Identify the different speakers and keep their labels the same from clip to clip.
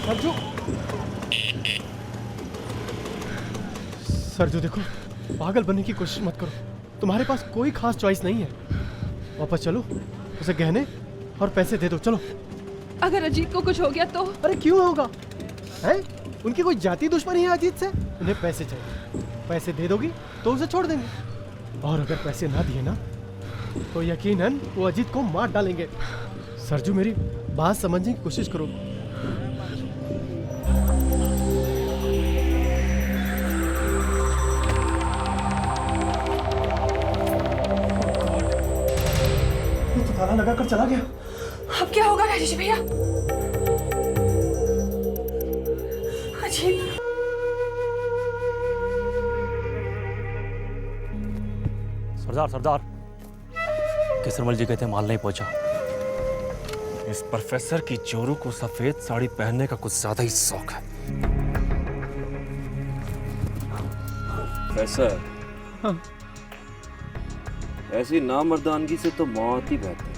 Speaker 1: सरजू, सरजू देखो, पागल बनने की कोशिश मत करो। तुम्हारे पास कोई खास चॉइस नहीं है। वापस चलो, उसे गहने और पैसे दे दो। चलो।
Speaker 2: अगर अजीत को कुछ हो गया तो?
Speaker 1: अरे क्यों होगा? है? उनकी कोई जाति दुश्मनी है अजीत से? उन्हें पैसे चाहिए, पैसे दे दोगी तो उसे छोड़ देंगे। और अगर पैसे ना दिए ना तो यकीनन वो अजीत को मार डालेंगे। सरजू मेरी बात समझने की कोशिश करो। ये तो ताला लगाकर चला गया।
Speaker 2: अब क्या होगा राजेश भैया? अजीत,
Speaker 3: सरदार, केसरमल जी कहते माल नहीं पहुंचा। इस प्रोफेसर की चोरू को सफेद साड़ी पहनने का कुछ ज्यादा ही शौक है।
Speaker 4: प्रोफेसर,
Speaker 5: हाँ।
Speaker 4: ऐसी नामर्दानगी से तो मौत ही बेहतर है।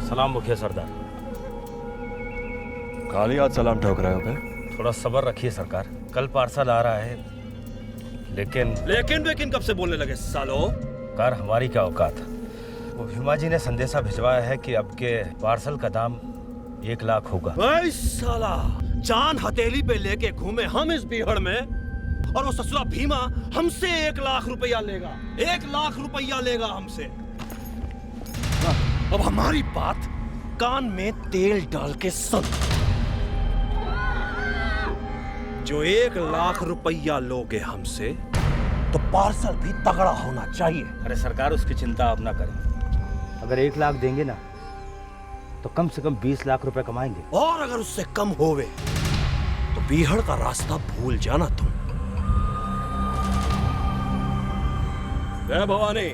Speaker 3: सलाम मुखिया सरदार।
Speaker 6: खाली हाथ सलाम ठोक रहे हो क्या?
Speaker 3: थोड़ा सब्र रखिए सरकार, कल पार्सल आ रहा है। लेकिन कब से बोलने लगे सालो? कार हमारी क्या औकात। वो भीमा जी ने संदेशा भिजवाया है कि अब के पार्सल का दाम 1 लाख होगा।
Speaker 7: भाई साला, जान हथेली पे लेके घूमे हम इस बीहड़ में, और वो ससुरा भीमा हमसे 1 लाख रुपया लेगा। 1 लाख रुपया लेगा हमसे। अब हमारी बात कान में तेल डाल के सुन। जो 1 लाख रुपया लोगे हमसे, तो पार्सल भी तगड़ा होना चाहिए।
Speaker 3: अरे सरकार, उसकी चिंता आप ना करें। अगर 1 लाख देंगे ना तो कम से कम 20 लाख रुपए कमाएंगे।
Speaker 7: और अगर उससे कम होवे तो बीहड़ का रास्ता भूल जाना तुम। जय भवानी।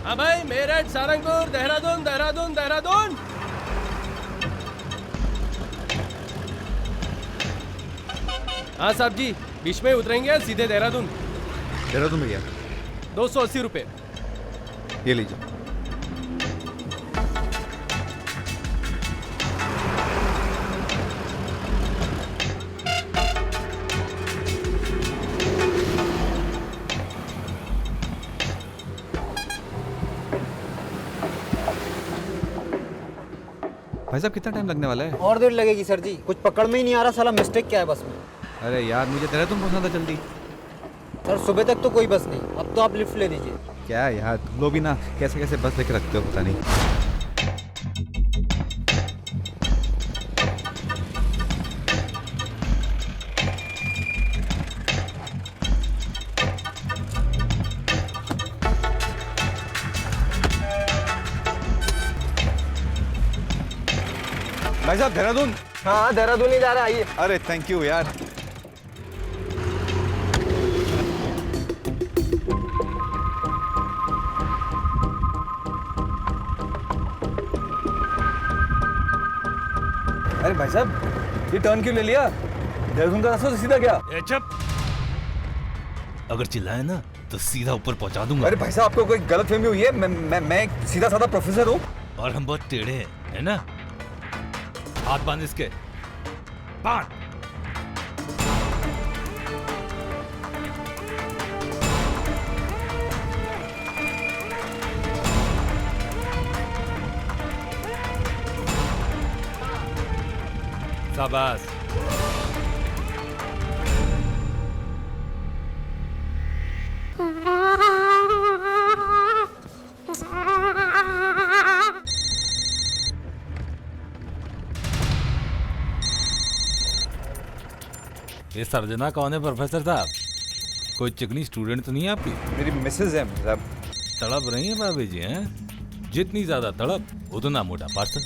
Speaker 1: हाँ भाई, मेरठ, सारंगपुर, देहरादून, देहरादून, देहरादून। हाँ साहब जी, बीच में उतरेंगे, सीधे देहरादून।
Speaker 6: देहरादून भैया
Speaker 1: 280 रुपये।
Speaker 6: ये लीजिए। भाई साहब कितना टाइम लगने वाला है?
Speaker 5: और देर लगेगी सर जी, कुछ पकड़ में ही नहीं आ रहा, साला मिस्टेक क्या है बस में।
Speaker 6: अरे यार मुझे देहरादून पहुंचना था जल्दी।
Speaker 5: सर सुबह तक तो कोई बस नहीं, अब तो आप लिफ्ट ले लीजिए।
Speaker 6: क्या यार तुम लोग भी ना कैसे कैसे बस लेके रखते हो पता नहीं। भाई साहब देहरादून।
Speaker 5: हाँ देहरादून ही जा रहा है, आइए।
Speaker 6: अरे थैंक यू यार।
Speaker 8: अरे भाई साहब ये टर्न क्यों ले लिया? देहरादून का रास्ता तो सीधा गया।
Speaker 7: ए चुप! अगर चिल्लाए ना तो सीधा ऊपर पहुंचा दूंगा।
Speaker 8: अरे भाई साहब आपको कोई गलतफहमी हुई है। मैं एक सीधा साधा प्रोफेसर हूँ।
Speaker 7: और हम बहुत टेढ़े हैं, है ना? हाथ बांध इसके, बांध। शाबाश। ये सर्जना कौन है प्रोफेसर साहब? कोई चिकनी स्टूडेंट तो नहीं है आपकी?
Speaker 6: मेरी मिसेज है साहब।
Speaker 7: तड़प रही है भाभी जी, हैं? जितनी ज्यादा तड़प उतना मोटा पार्सल।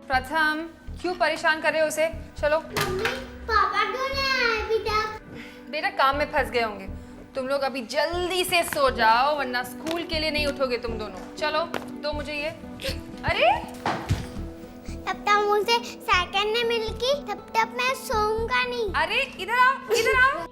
Speaker 2: प्रथम, क्यों परेशान कर रहे हो उसे? चलो।
Speaker 9: पापा क्यों नहीं आए अभी तक?
Speaker 2: बेटा काम में फंस गए होंगे। तुम लोग अभी जल्दी से सो जाओ वरना स्कूल के लिए नहीं उठोगे तुम दोनों। चलो दो मुझे ये। अरे
Speaker 9: तब तक मुझे सेकंड ने मिलकी, तब तक मैं सोऊंगा नहीं।
Speaker 2: अरे इधर आओ, इधर आओ।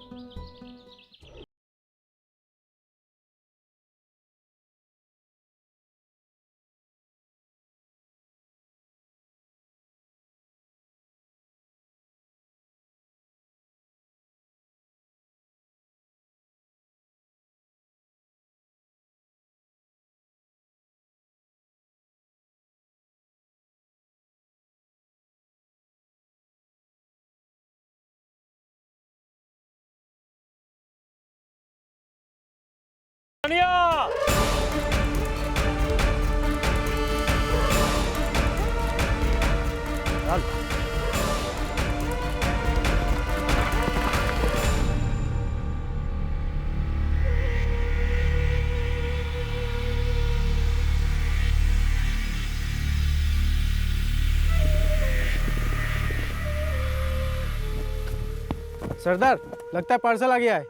Speaker 1: सरदार लगता है पार्सल आ गया है।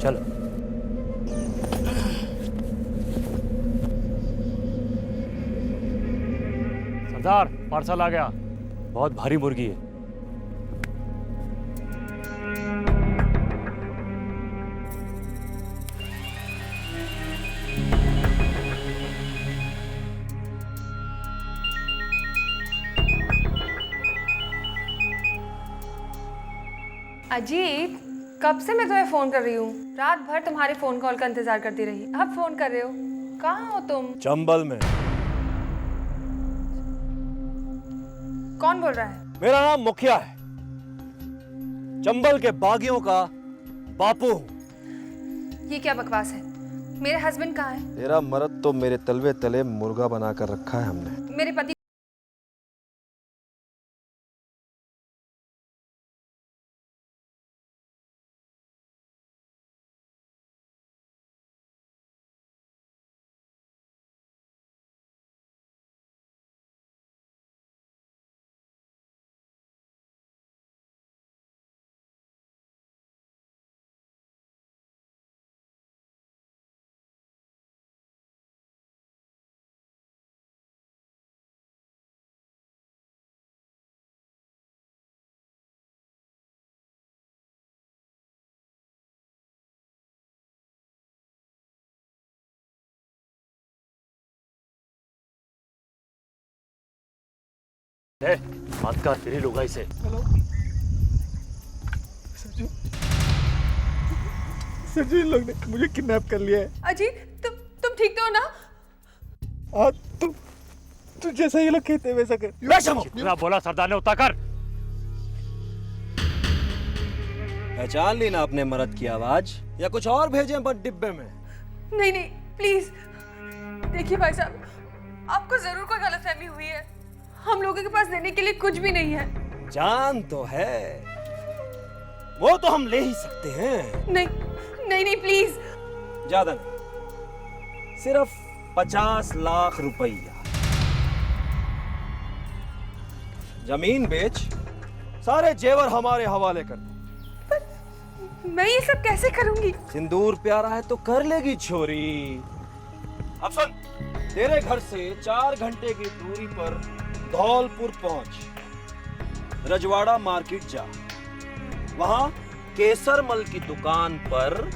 Speaker 3: चलो। सरदार पार्सल आ गया। बहुत भारी मुर्गी है।
Speaker 2: अजीत, कब से मैं तुम्हें फोन कर रही हूँ। रात भर तुम्हारे फोन कॉल का इंतजार करती रही। अब फोन कर रहे हो, कहाँ हो तुम?
Speaker 3: चंबल में।
Speaker 2: कौन बोल रहा है?
Speaker 3: मेरा नाम मुखिया है, चंबल के बागियों का बापू हूँ।
Speaker 2: ये क्या बकवास है? मेरे हस्बैंड कहाँ है?
Speaker 10: तेरा मर्द तो मेरे तलवे तले मुर्गा बना कर रखा है हमने।
Speaker 2: मेरे पति
Speaker 3: मत कर तेरी लुगाई से।
Speaker 6: सरजू इन लोग ने मुझे किडनैप कर लिया है।
Speaker 2: अजीत तुम ठीक तो हो ना?
Speaker 6: आज तू जैसा ये लोग कहते हैं वैसा कर।
Speaker 3: जितना बोला सरदार ने उतना कर।
Speaker 7: पहचान ली ना अपने मर्द की आवाज, या कुछ और भेजें बस डिब्बे में?
Speaker 2: नहीं नहीं प्लीज, देखिए भाई साहब, आपको जरूर कोई गलतफहमी हुई है। हम लोगों के पास देने के लिए कुछ भी नहीं है।
Speaker 7: जान तो है, वो तो हम ले ही सकते हैं।
Speaker 2: नहीं नहीं नहीं प्लीज।
Speaker 7: ज्यादा नहीं, सिर्फ 50 लाख रुपया। जमीन बेच, सारे जेवर हमारे हवाले कर।
Speaker 2: मैं ये सब कैसे करूंगी?
Speaker 7: सिंदूर प्यारा है तो कर लेगी छोरी। अब सुन, तेरे घर से 4 घंटे की दूरी पर धौलपुर पहुंच, रजवाड़ा मार्केट जा, वहां केसरमल की दुकान पर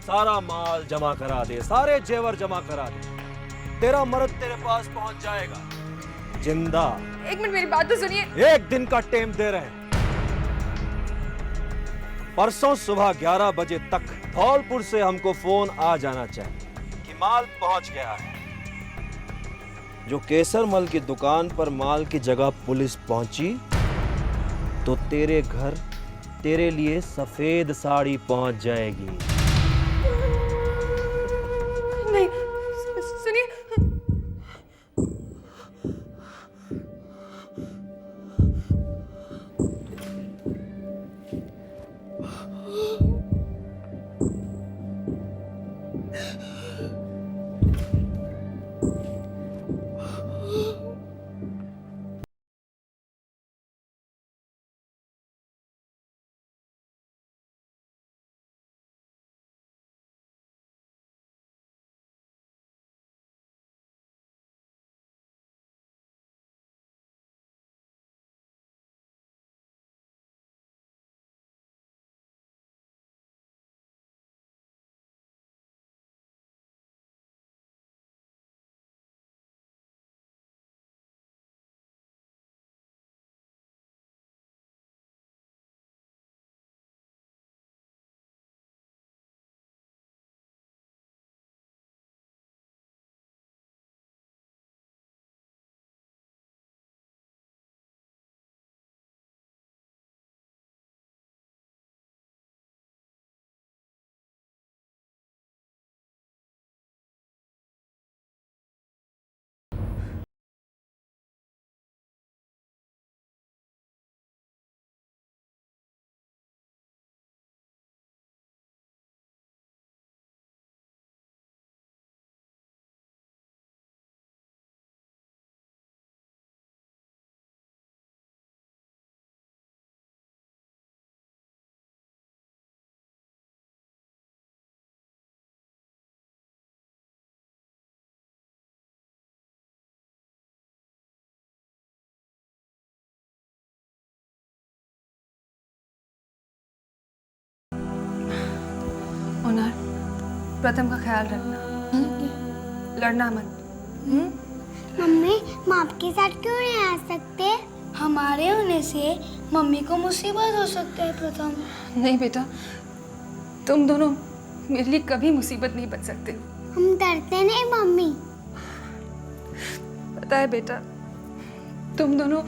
Speaker 7: सारा माल जमा करा दे, सारे जेवर जमा करा दे। तेरा मर्द तेरे पास पहुंच जाएगा जिंदा।
Speaker 2: एक मिनट मेरी बात तो सुनिए।
Speaker 7: 1 दिन का टाइम दे रहे हैं। परसों सुबह 11 बजे तक धौलपुर से हमको फोन आ जाना चाहिए कि माल पहुंच गया है। जो केसरमल की दुकान पर माल की जगह पुलिस पहुंची तो तेरे घर तेरे लिए सफेद साड़ी पहुंच जाएगी।
Speaker 2: नहीं सुनिए, ओनर, प्रथम का ख्याल रखना, लड़ना मत।
Speaker 9: मम्मी, हम आपके साथ क्यों नहीं आ सकते?
Speaker 11: हमारे होने से मम्मी को मुसीबत हो सकता है प्रथम।
Speaker 2: नहीं बेटा, तुम दोनों मेरे लिए कभी मुसीबत नहीं बन सकते।
Speaker 9: हम डरते नहीं मम्मी।
Speaker 2: पता है बेटा, तुम दोनों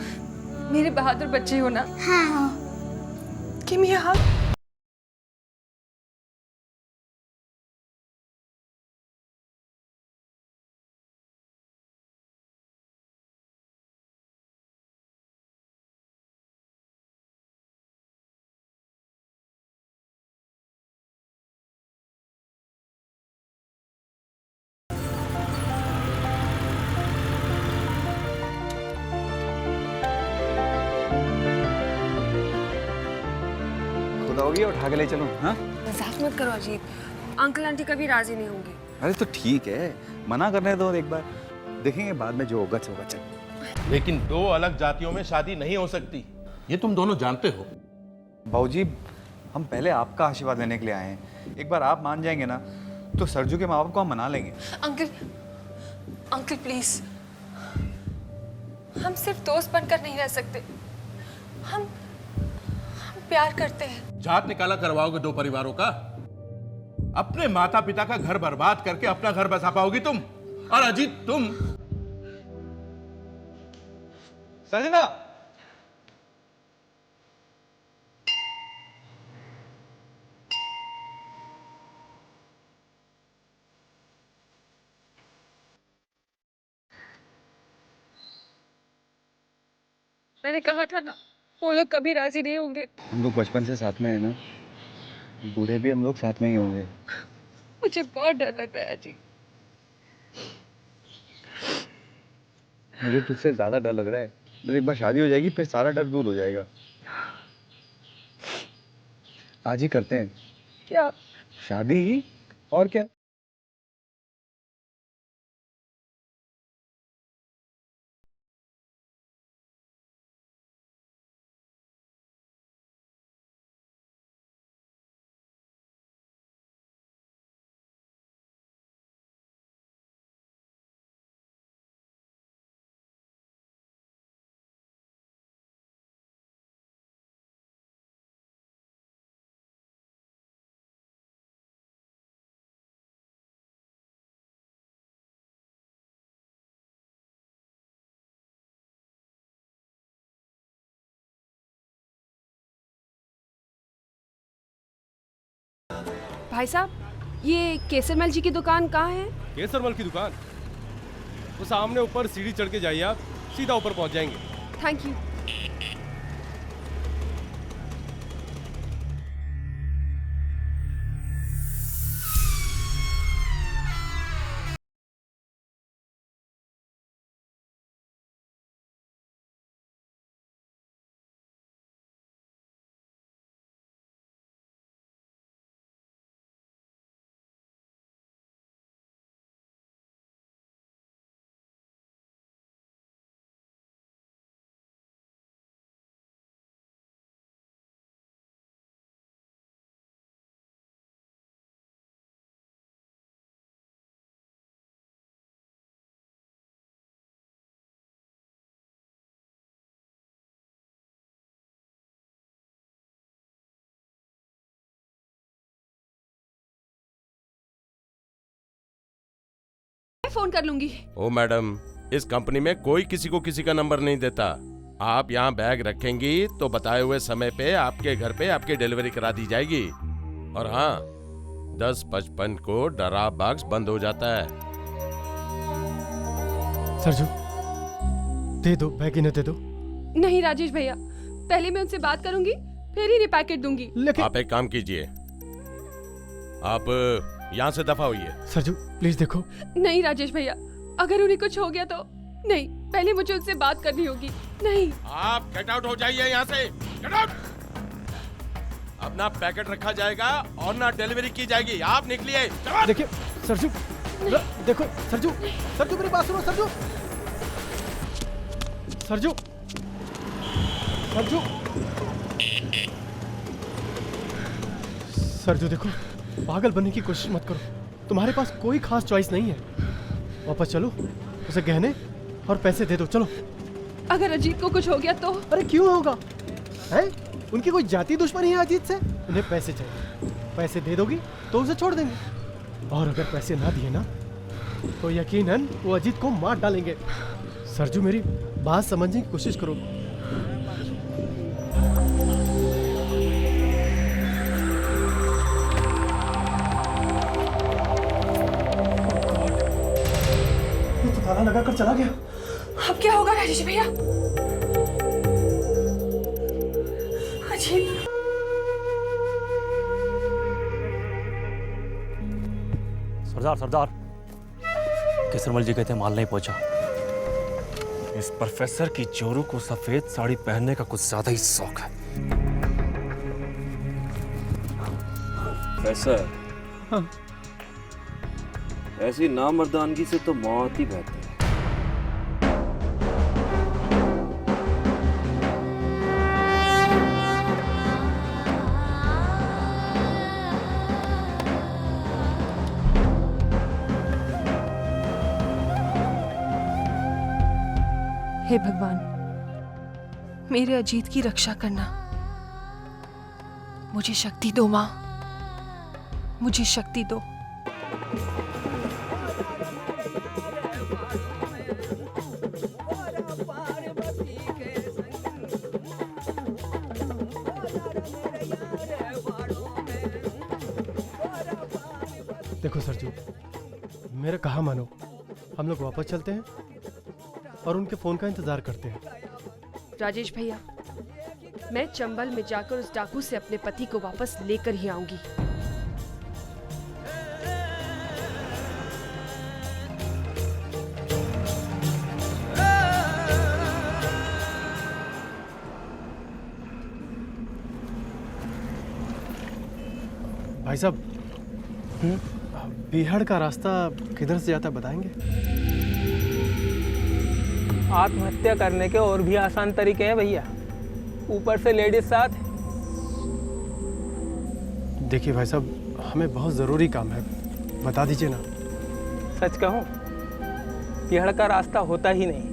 Speaker 2: मेरे बहादुर बच्चे हो ना।
Speaker 9: हाँ।
Speaker 2: Give me a hug.
Speaker 6: होगी उठा के ले चलो। हाँ,
Speaker 2: मजाक मत करो अजीत, अंकल आंटी कभी राजी नहीं होंगे।
Speaker 6: अरे तो ठीक है, मना करने दो एक बार, देखेंगे बाद में जो होगा होगा। चल,
Speaker 12: लेकिन 2 अलग जातियों में शादी नहीं हो सकती, ये तुम दोनों जानते हो।
Speaker 6: बाबूजी, हम पहले आपका आशीर्वाद लेने के लिए आए हैं। एक बार आप मान जाएंगे ना तो सरजू के माँ बाप को हम मना लेंगे।
Speaker 2: अंकल, अंकल प्लीज, हम सिर्फ दोस्त बनकर नहीं रह सकते। हम प्यार करते हैं।
Speaker 12: जात निकाला करवाओगे दो परिवारों का? अपने माता पिता का घर बर्बाद करके अपना घर बसा पाओगी तुम? और अजीत तुम?
Speaker 6: संजना,
Speaker 2: मैंने कहा था ना, वो लोग कभी राजी नहीं होंगे।
Speaker 6: हम लोग बचपन से साथ में है ना, बूढ़े भी हम लोग साथ में ही होंगे।
Speaker 2: मुझे बहुत डर लग रहा है जी।
Speaker 6: मुझे तुझसे ज्यादा डर लग रहा है। जब एक बार शादी हो जाएगी फिर सारा डर दूर हो जाएगा। आज ही करते हैं
Speaker 2: क्या?
Speaker 6: शादी ही, और क्या।
Speaker 2: भाई साहब, ये केसरमल जी की दुकान कहाँ है?
Speaker 8: केसरमल की दुकान वो सामने ऊपर सीढ़ी चढ़ के जाइए, आप सीधा ऊपर पहुंच जाएंगे।
Speaker 2: Thank you. फोन कर लूंगी।
Speaker 12: ओ मैडम, इस कंपनी में कोई किसी को किसी का नंबर नहीं देता। आप यहाँ बैग रखेंगी तो बताए हुए समय पे आपके घर पे आपकी डिलीवरी करा दी जाएगी। और हाँ, 10:55 को ड्रॉप बॉक्स बंद हो जाता है।
Speaker 1: सरजू, दे दो, बैग इन्हें दे दो।
Speaker 2: नहीं राजेश भैया, पहले मैं उनसे बात करूंगी, फिर ही पैकेट दूंगी।
Speaker 12: आप एक काम कीजिए, आप यहाँ से दफा होइए।
Speaker 1: सरजू प्लीज देखो।
Speaker 2: नहीं राजेश भैया, अगर उन्हें कुछ हो गया तो नहीं, पहले मुझे उनसे बात करनी होगी। नहीं,
Speaker 12: आप गेट आउट हो जाइए यहाँ से। Get out. अपना पैकेट रखा जाएगा और ना डिलीवरी की जाएगी। आप निकलिए।
Speaker 1: देखिए सरजू, देखो सरजू, सरजू मेरी बात सुनो। सरजू, सरजू, सरजू, सरजू देखो, पागल बनने की कोशिश मत करो। तुम्हारे पास कोई खास चॉइस नहीं है। वापस चलो, उसे गहने और पैसे दे दो। चलो।
Speaker 2: अगर अजीत को कुछ हो गया तो?
Speaker 1: अरे क्यों होगा? हैं? उनकी कोई जाति दुश्मनी है अजीत से? उन्हें पैसे चाहिए, पैसे दे दोगी तो उसे छोड़ देंगे। और अगर पैसे ना दिए ना तो यकीनन वो अजीत को मार डालेंगे। सरजू मेरी बात समझने की कोशिश करो। ताला लगा कर चला गया।
Speaker 2: अब क्या होगा राजेश भैया? अजीत,
Speaker 3: सरदार, केसरमल जी कहते माल नहीं पहुंचा। इस प्रोफेसर की चोरू को सफेद साड़ी पहनने का कुछ ज्यादा ही शौक है।
Speaker 4: प्रोफेसर,
Speaker 6: हाँ।
Speaker 4: ऐसी नामर्दानगी से तो मौत ही बेहतर है।
Speaker 2: हे भगवान, मेरे अजीत की रक्षा करना। मुझे शक्ति दो माँ, मुझे शक्ति दो।
Speaker 1: देखो सरजू, मेरा कहा मानो, हम लोग वापस चलते हैं और उनके फोन का इंतजार करते हैं।
Speaker 13: राजेश भैया, मैं चंबल में जाकर उस डाकू से अपने पति को वापस लेकर ही आऊंगी।
Speaker 1: भाई साहब, बिहाड़ का रास्ता किधर से जाता है बताएंगे?
Speaker 5: आत्महत्या करने के और भी आसान तरीके हैं भैया, ऊपर से लेडीज साथ।
Speaker 1: देखिए भाई साहब, हमें बहुत ज़रूरी काम है, बता दीजिए ना।
Speaker 5: सच कहूं, बिहाड़ का रास्ता होता ही नहीं,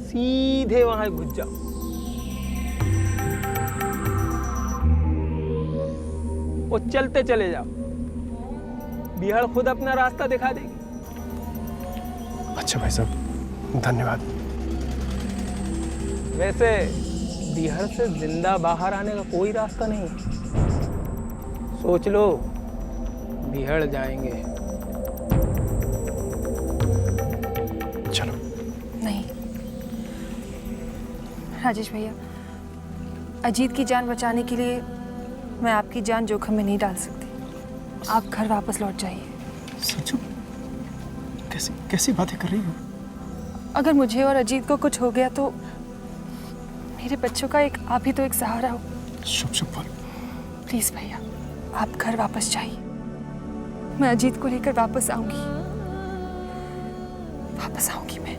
Speaker 5: सीधे वहां घुस जाओ। और चलते चले जाओ, बिहाड़ खुद अपना रास्ता दिखा देगी।
Speaker 1: अच्छा भाई साहब, धन्यवाद।
Speaker 5: वैसे बिहाड़ से जिंदा बाहर आने का कोई रास्ता नहीं है। सोच लो, बिहाड़ जाएंगे।
Speaker 1: चलो।
Speaker 2: नहीं राजेश भैया, अजीत की जान बचाने के लिए मैं आपकी जान जोखिम में नहीं डाल सकती। आप घर वापस लौट जाइए।
Speaker 1: सचू? कैसी बातें कर रही हो?
Speaker 2: अगर मुझे और अजीत को कुछ हो गया तो मेरे बच्चों का एक आप ही तो एक सहारा हो।
Speaker 1: चुप बोल।
Speaker 2: प्लीज भैया, आप घर वापस जाइए। मैं अजीत को लेकर वापस आऊंगी मैं।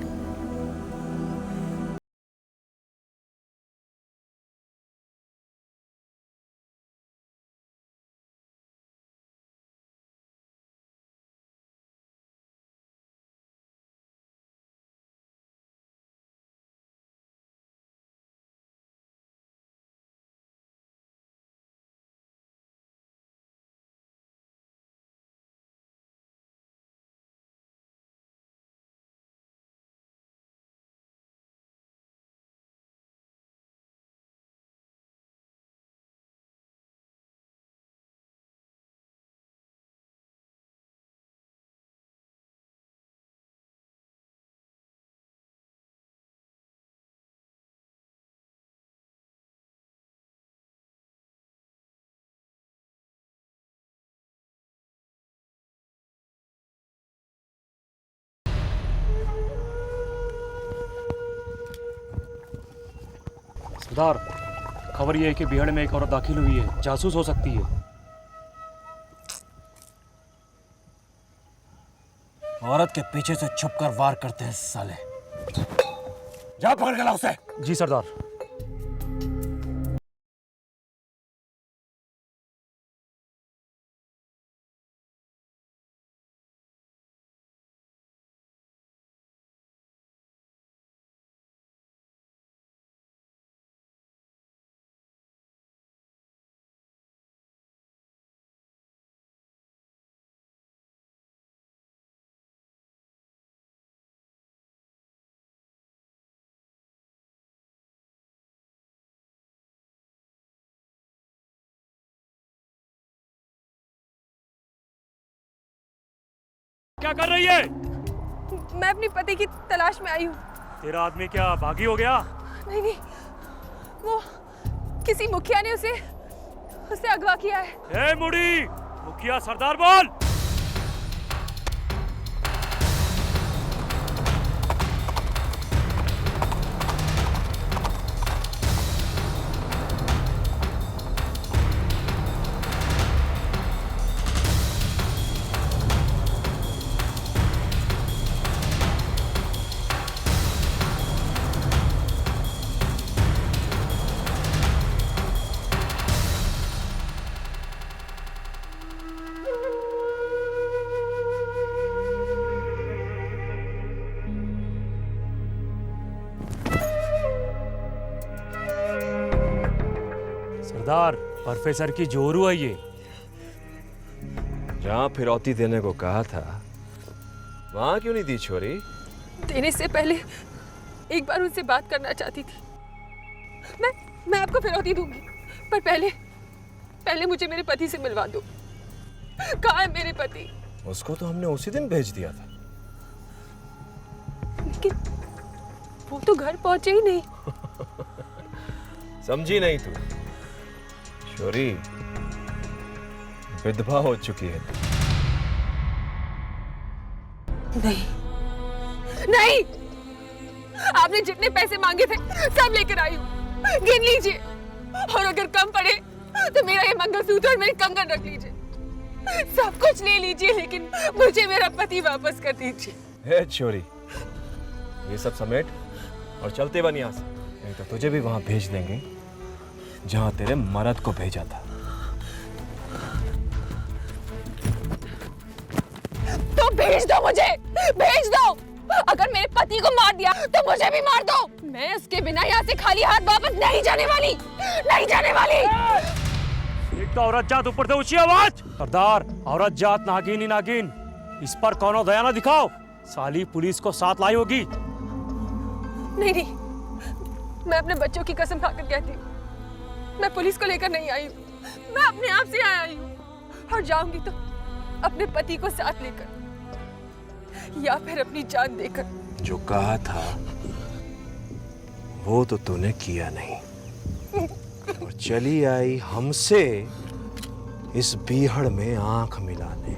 Speaker 3: सरदार, खबर ये है कि बिहाड़ में एक औरत दाखिल हुई है, जासूस हो सकती है।
Speaker 7: औरत के पीछे से छुपकर वार करते हैं साले। जा पकड़ के लाओ उसे।
Speaker 3: जी सरदार। क्या कर रही है?
Speaker 2: मैं अपने पति की तलाश में आई हूँ।
Speaker 3: तेरा आदमी क्या भागी हो गया?
Speaker 2: नहीं, वो किसी मुखिया ने उसे अगवा किया है।
Speaker 3: ए मुड़ी, मुखिया सरदार बोल। सरदार, प्रोफेसर की जोरू है ये।
Speaker 10: जहाँ फिरौती देने को कहा था वहां क्यों नहीं दी छोरी?
Speaker 13: देने से पहले एक बार उनसे बात करना चाहती थी। मैं आपको फिरौती दूंगी, पर पहले मुझे मेरे पति से मिलवा दो। कहाँ है मेरे पति?
Speaker 10: उसको तो हमने उसी दिन भेज दिया था।
Speaker 13: लेकिन वो तो घर पहुंचे ही नहीं।
Speaker 10: समझी नहीं तू? छोरी विधवा हो चुकी है।
Speaker 13: नहीं, आपने जितने पैसे मांगे थे सब लेकर आई हूँ, गिन लीजिए। और अगर कम पड़े तो मेरा ये मंगलसूत्र और मेरी कंगन रख लीजिए। सब कुछ ले लीजिए, लेकिन मुझे मेरा पति वापस कर दीजिए।
Speaker 10: हे छोरी, ये सब समेट और चलते बन यहाँ से, नहीं तो तुझे भी वहां भेज देंगे जहां तेरे मर्द को भेजा था।
Speaker 13: तो भेज दो मुझे, भेज दो। अगर मेरे पति को मार दिया तो मुझे भी मार दो। मैं उसके बिना यहाँ से खाली हाथ वापस नहीं जाने वाली, नहीं जाने वाली।
Speaker 3: एक तो औरत जात ऊपर से ऊंची आवाज। सरदार, औरत जात नागिन ही नागिन, इस पर कौनो दया ना दिखाओ। साली पुलिस को साथ लाई होगी।
Speaker 13: नहीं, मैं अपने बच्चों की कसम खाकर कहती हूँ, मैं पुलिस को लेकर नहीं आई हूँ। मैं अपने आप से आई हूँ, और जाऊंगी तो अपने पति को साथ लेकर, या फिर अपनी जान देकर।
Speaker 10: जो कहा था वो तो तूने किया नहीं, और चली आई हमसे इस बीहड़ में आंख मिलाने।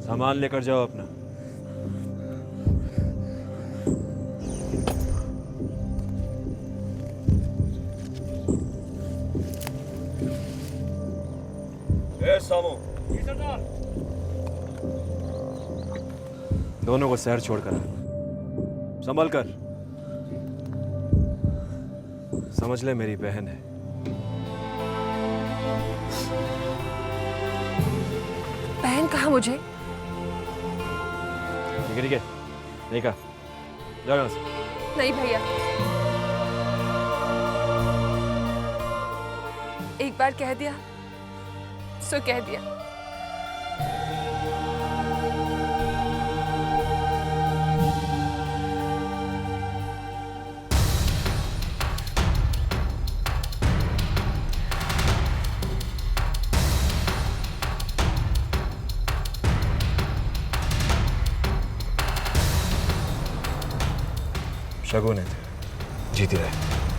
Speaker 10: सामान लेकर जाओ अपना। दोनों को शहर छोड़कर संभल कर। समझ ले मेरी बहन है।
Speaker 13: बहन कहा मुझे?
Speaker 10: ठीक है नहीं कहा, जाओ यहाँ से।
Speaker 13: नहीं भैया, एक बार कह दिया सो कह दिया।
Speaker 10: शगुन है, जीती रहे।